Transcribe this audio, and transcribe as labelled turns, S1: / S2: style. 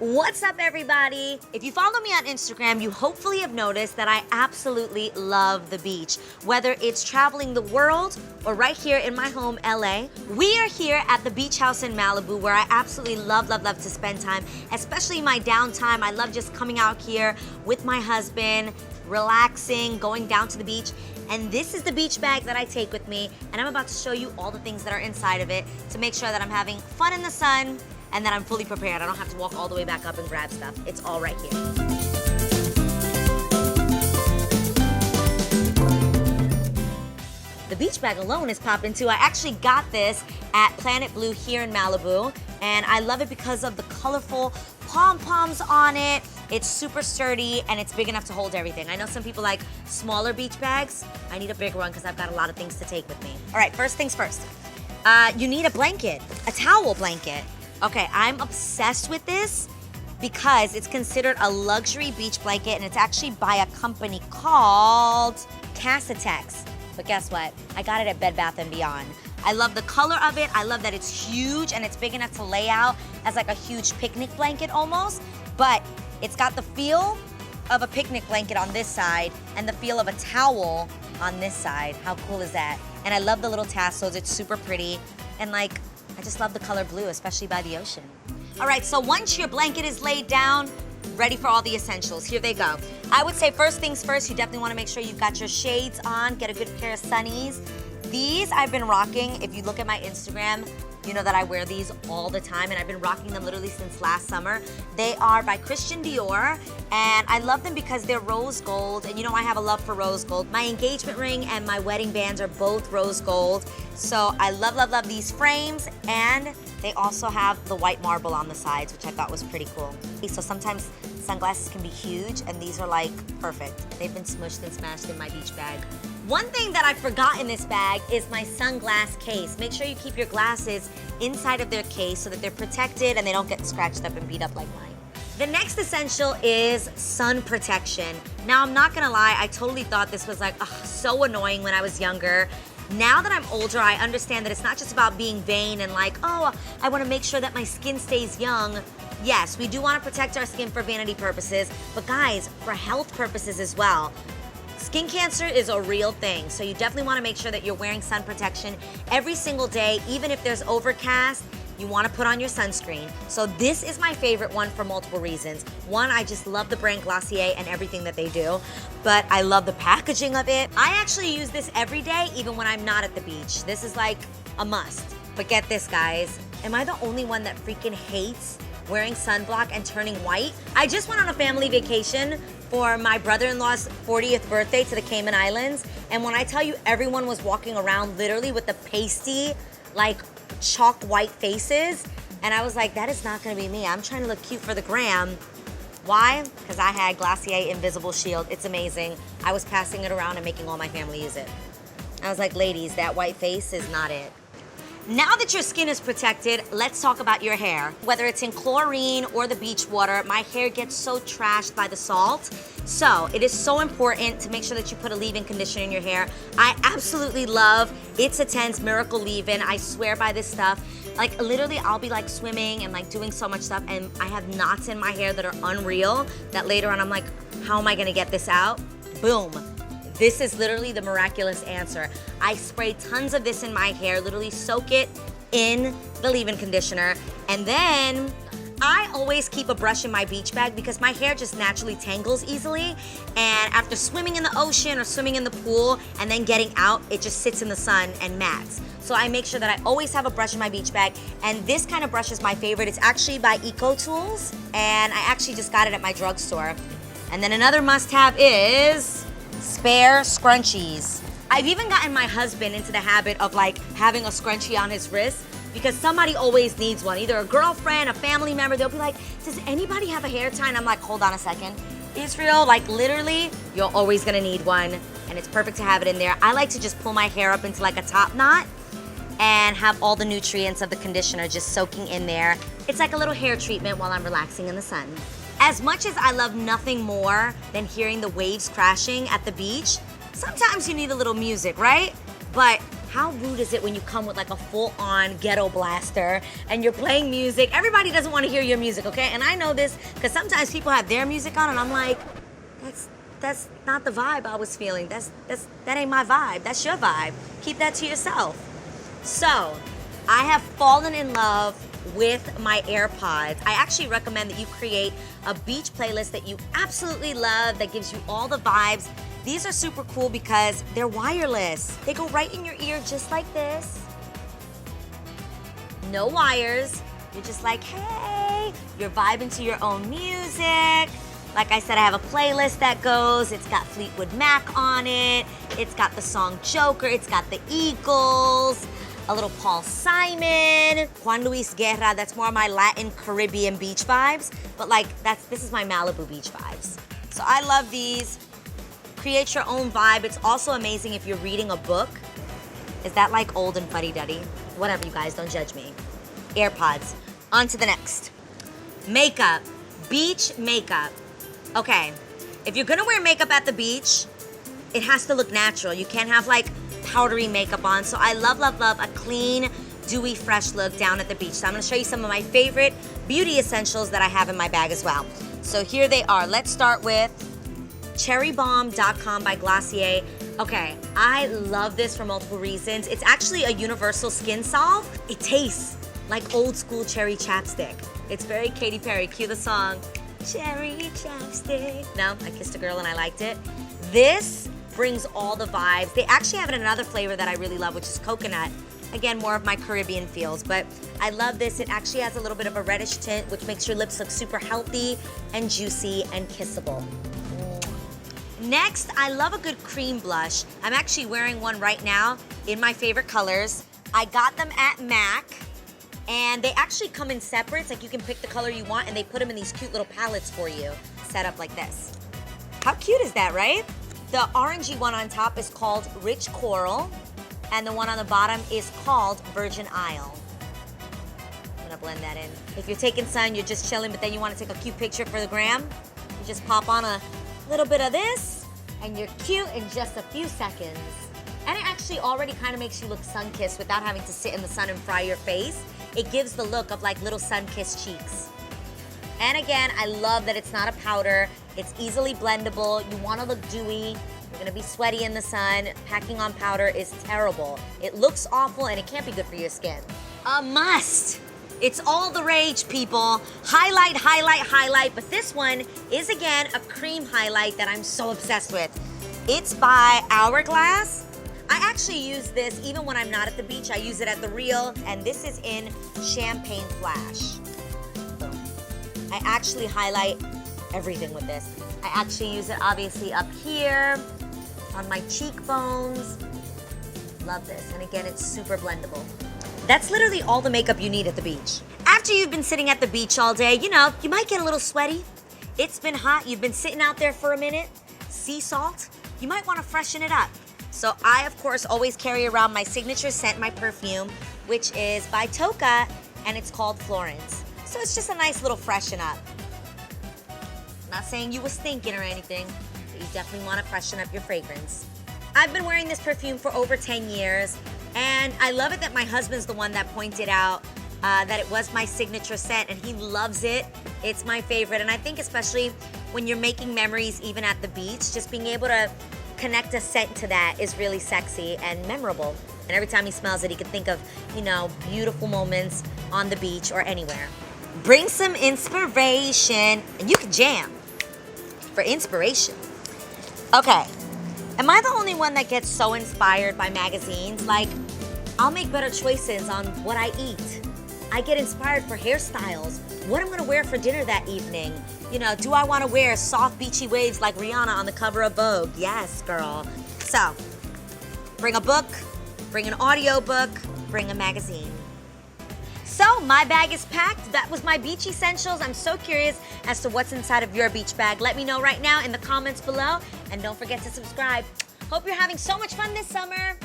S1: What's up, everybody? If you follow me on Instagram, you hopefully have noticed that I absolutely love the beach. Whether it's traveling the world or right here in my home, LA. We are here at the beach house in Malibu where I absolutely love to spend time, especially my downtime. I love just coming out here with my husband, relaxing, going down to the beach. And this is the beach bag that I take with me, and I'm about to show you all the things that are inside of it to make sure that I'm having fun in the sun and that I'm fully prepared. I don't have to walk all the way back up and grab stuff. It's all right here. The beach bag alone is popping too. I actually got this at Planet Blue here in Malibu, and I love it because of the colorful pom-poms on it. It's super sturdy and it's big enough to hold everything. I know some people like smaller beach bags. I need a bigger one because I've got a lot of things to take with me. All right, first things first. You need a blanket, a towel blanket. Okay, I'm obsessed with this because it's considered a luxury beach blanket, and it's actually by a company called Cassatex. But guess what? I got it at Bed Bath & Beyond. I love the color of it. I love that it's huge and it's big enough to lay out as like a huge picnic blanket almost. But it's got the feel of a picnic blanket on this side and the feel of a towel on this side. How cool is that? And I love the little tassels. It's super pretty. And like, I just love the color blue, especially by the ocean. All right, so once your blanket is laid down, ready for all the essentials. Here they go. I would say first things first, you definitely wanna make sure you've got your shades on, get a good pair of sunnies. These I've been rocking. If you look at my Instagram, you know that I wear these all the time, and I've been rocking them literally since last summer. They are by Christian Dior, and I love them because they're rose gold, and you know I have a love for rose gold. My engagement ring and my wedding bands are both rose gold, so I love these frames, and they also have the white marble on the sides, which I thought was pretty cool. So sometimes sunglasses can be huge, and these are like perfect. They've been smushed and smashed in my beach bag. One thing that I forgot in this bag is my sunglass case. Make sure you keep your glasses inside of their case so that they're protected and they don't get scratched up and beat up like mine. The next essential is sun protection. Now, I'm not gonna lie, I totally thought this was like so annoying when I was younger. Now that I'm older, I understand that it's not just about being vain and like, oh, I wanna make sure that my skin stays young. Yes, we do wanna protect our skin for vanity purposes, but guys, for health purposes as well. Skin cancer is a real thing, so you definitely wanna make sure that you're wearing sun protection every single day. Even if there's overcast, you wanna put on your sunscreen. So this is my favorite one for multiple reasons. One, I just love the brand Glossier and everything that they do, but I love the packaging of it. I actually use this every day, even when I'm not at the beach. This is like a must. But get this, guys, am I the only one that freaking hates wearing sunblock and turning white? I just went on a family vacation for my brother-in-law's 40th birthday to the Cayman Islands, and when I tell you everyone was walking around literally with the pasty, like chalk white faces, and I was like, that is not gonna be me. I'm trying to look cute for the gram. Why? Because I had Glossier Invisible Shield. It's amazing. I was passing it around and making all my family use it. I was like, ladies, that white face is not it. Now that your skin is protected, let's talk about your hair. Whether it's in chlorine or the beach water, my hair gets so trashed by the salt. So it is so important to make sure that you put a leave-in conditioner in your hair. I absolutely love It's a Tense Miracle Leave-In. I swear by this stuff. Like literally I'll be like swimming and like doing so much stuff, and I have knots in my hair that are unreal, that later on I'm like, how am I gonna get this out? Boom. This is literally the miraculous answer. I spray tons of this in my hair, literally soak it in the leave-in conditioner, and then I always keep a brush in my beach bag because my hair just naturally tangles easily, and after swimming in the ocean or swimming in the pool and then getting out, it just sits in the sun and mats. So I make sure that I always have a brush in my beach bag, and this kind of brush is my favorite. It's actually by Eco Tools, and I actually just got it at my drugstore. And then another must-have is spare scrunchies. I've even gotten my husband into the habit of like having a scrunchie on his wrist because somebody always needs one. Either a girlfriend, a family member, they'll be like, does anybody have a hair tie? And I'm like, hold on a second. Israel, like literally, you're always gonna need one, and it's perfect to have it in there. I like to just pull my hair up into like a top knot and have all the nutrients of the conditioner just soaking in there. It's like a little hair treatment while I'm relaxing in the sun. As much as I love nothing more than hearing the waves crashing at the beach, sometimes you need a little music, right? But how rude is it when you come with like a full-on ghetto blaster and you're playing music? Everybody doesn't want to hear your music, okay? And I know this because sometimes people have their music on and I'm like, that's not the vibe I was feeling. That ain't my vibe. That's your vibe. Keep that to yourself. So, I have fallen in love with my AirPods. I actually recommend that you create a beach playlist that you absolutely love, that gives you all the vibes. These are super cool because they're wireless. They go right in your ear just like this. No wires. You're just like, hey, you're vibing to your own music. Like I said, I have a playlist that goes. It's got Fleetwood Mac on it. It's got the song Joker. It's got the Eagles. A little Paul Simon, Juan Luis Guerra. That's more of my Latin Caribbean beach vibes. But like, this is my Malibu beach vibes. So I love these. Create your own vibe. It's also amazing if you're reading a book. Is that like old and fuddy-duddy? Whatever, you guys, don't judge me. AirPods. On to the next. Makeup. Beach makeup. Okay, if you're gonna wear makeup at the beach, it has to look natural. You can't have like powdery makeup on. So I love, love, love a clean, dewy, fresh look down at the beach. So I'm gonna show you some of my favorite beauty essentials that I have in my bag as well. So here they are. Let's start with cherrybomb.com by Glossier. Okay, I love this for multiple reasons. It's actually a universal skin salve. It tastes like old school cherry chapstick. It's very Katy Perry. Cue the song, cherry chapstick. No, I kissed a girl and I liked it. This brings all the vibes. They actually have it in another flavor that I really love, which is coconut. Again, more of my Caribbean feels, but I love this. It actually has a little bit of a reddish tint, which makes your lips look super healthy and juicy and kissable. Next, I love a good cream blush. I'm actually wearing one right now in my favorite colors. I got them at MAC, and they actually come in separates. Like you can pick the color you want, and they put them in these cute little palettes for you, set up like this. How cute is that, right? The orangey one on top is called Rich Coral, and the one on the bottom is called Virgin Isle. I'm gonna blend that in. If you're taking sun, you're just chilling, but then you wanna take a cute picture for the gram, you just pop on a little bit of this, and you're cute in just a few seconds. And it actually already kind of makes you look sun-kissed without having to sit in the sun and fry your face. It gives the look of like little sun-kissed cheeks. And again, I love that it's not a powder. It's easily blendable. You want to look dewy. You're gonna be sweaty in the sun. Packing on powder is terrible. It looks awful and it can't be good for your skin. A must. It's all the rage, people. Highlight, highlight, highlight. But this one is, again, a cream highlight that I'm so obsessed with. It's by Hourglass. I actually use this even when I'm not at the beach. I use it at the Real, and this is in Champagne Flash. Boom. I actually highlight everything with this. I actually use it obviously up here, on my cheekbones. Love this, and again, it's super blendable. That's literally all the makeup you need at the beach. After you've been sitting at the beach all day, you know, you might get a little sweaty. It's been hot, you've been sitting out there for a minute. Sea salt, you might wanna freshen it up. So I, of course, always carry around my signature scent, my perfume, which is by Toka, and it's called Florence. So it's just a nice little freshen up. Not saying you were stinking or anything, but you definitely wanna freshen up your fragrance. I've been wearing this perfume for over 10 years, and I love it that my husband's the one that pointed out that it was my signature scent, and he loves it. It's my favorite, and I think especially when you're making memories even at the beach, just being able to connect a scent to that is really sexy and memorable. And every time he smells it, he can think of, you know, beautiful moments on the beach or anywhere. Bring some inspiration, and you can jam for inspiration. Okay. Am I the only one that gets so inspired by magazines? Like, I'll make better choices on what I eat. I get inspired for hairstyles, what I'm gonna wear for dinner that evening. You know, do I wanna wear soft beachy waves like Rihanna on the cover of Vogue? Yes, girl. So, bring a book, bring an audio book, bring a magazine. So, my bag is packed. That was my beach essentials. I'm so curious as to what's inside of your beach bag. Let me know right now in the comments below, and don't forget to subscribe. Hope you're having so much fun this summer.